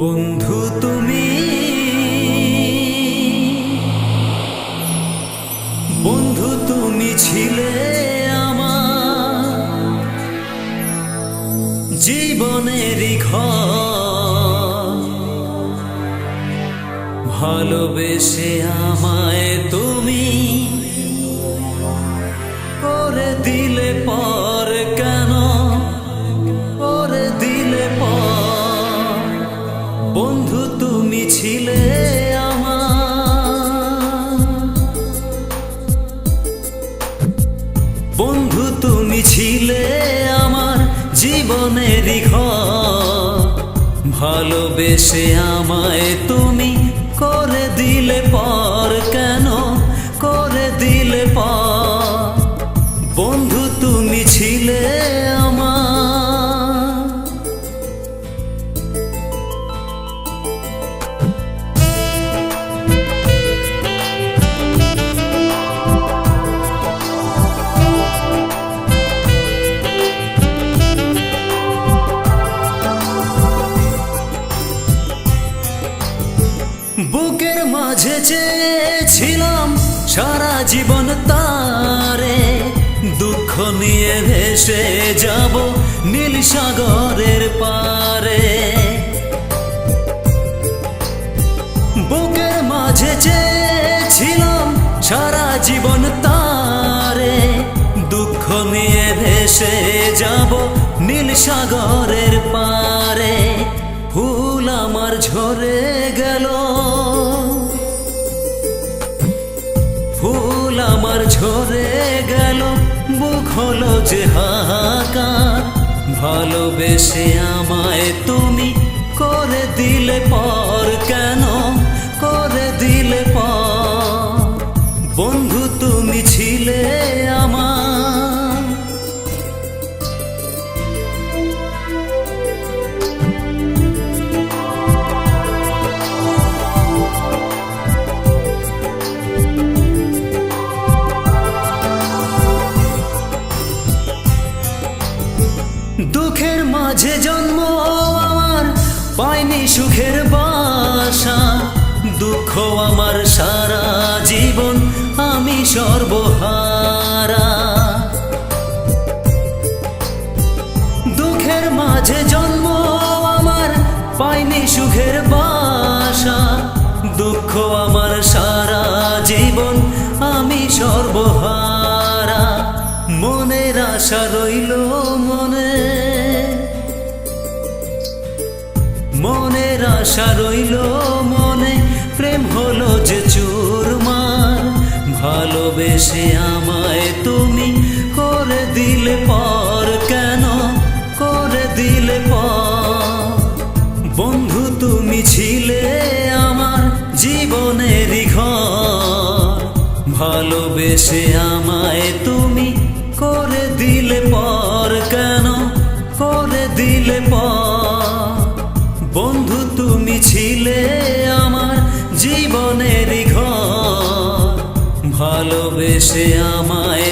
বন্ধু তুমি, বন্ধু তুমি ছিলে আমার জীবনেরই ঘর। ভালোবেসে আমায় তুমি করে দিলে পর, কেন করে দিলে পর? বন্ধু তুমি ছিলে আমার, বন্ধু তুমি ছিলে আমার জীবনেরই ঘর। ভালোবেসে আমায় তুমি করে দিলে পর, কেন করে দিলে পর? বন্ধু তুমি ছিলে আমার। বুকের মাঝে চেয়েছিলাম সারা জীবন তারে, দুঃখ নিয়ে ভেসে যাব নীল সাগরের পারে। বুকের মাঝে চেয়েছিলাম সারা জীবন তারে, দুঃখ নিয়ে ভেসে যাব নীল সাগরের পারে। ফুল আমার ঝরে গেল, ফুল আমার ঝরে গেল, বুক হলো যে হাহাকার। ভালোবেসে আমায় তুমি করে দিলে পর, কেন করে দিলে পর? বন্ধু তুমি ছিলে আমার। দুঃখের মাঝে জন্ম আমার, পাইনি সুখের বাসা। দুঃখ আমার সারা জীবন, আমি সর্বহারা। দুঃখের মাঝে জন্ম আমার, পাইনি সুখের বাসা। দুঃখ আমার সারা জীবন, আমি সর্বহারা। মনের আশা রইল মনে, মনের আশা রইল মনে, প্রেম হলো যে চুরমার। ভালোবেসে আমায় তুমি করে দিলে পর, কেন করে দিলে পর? বন্ধু তুমি ছিলে আমার জীবনেরই ঘর। ভালোবেসে আমায় তুমি করে দিলে পর, কেন করে দিলে পর? বন্ধু তুমি ছিলে আমার জীবনেরই ঘর। ভালোবেসে আমায়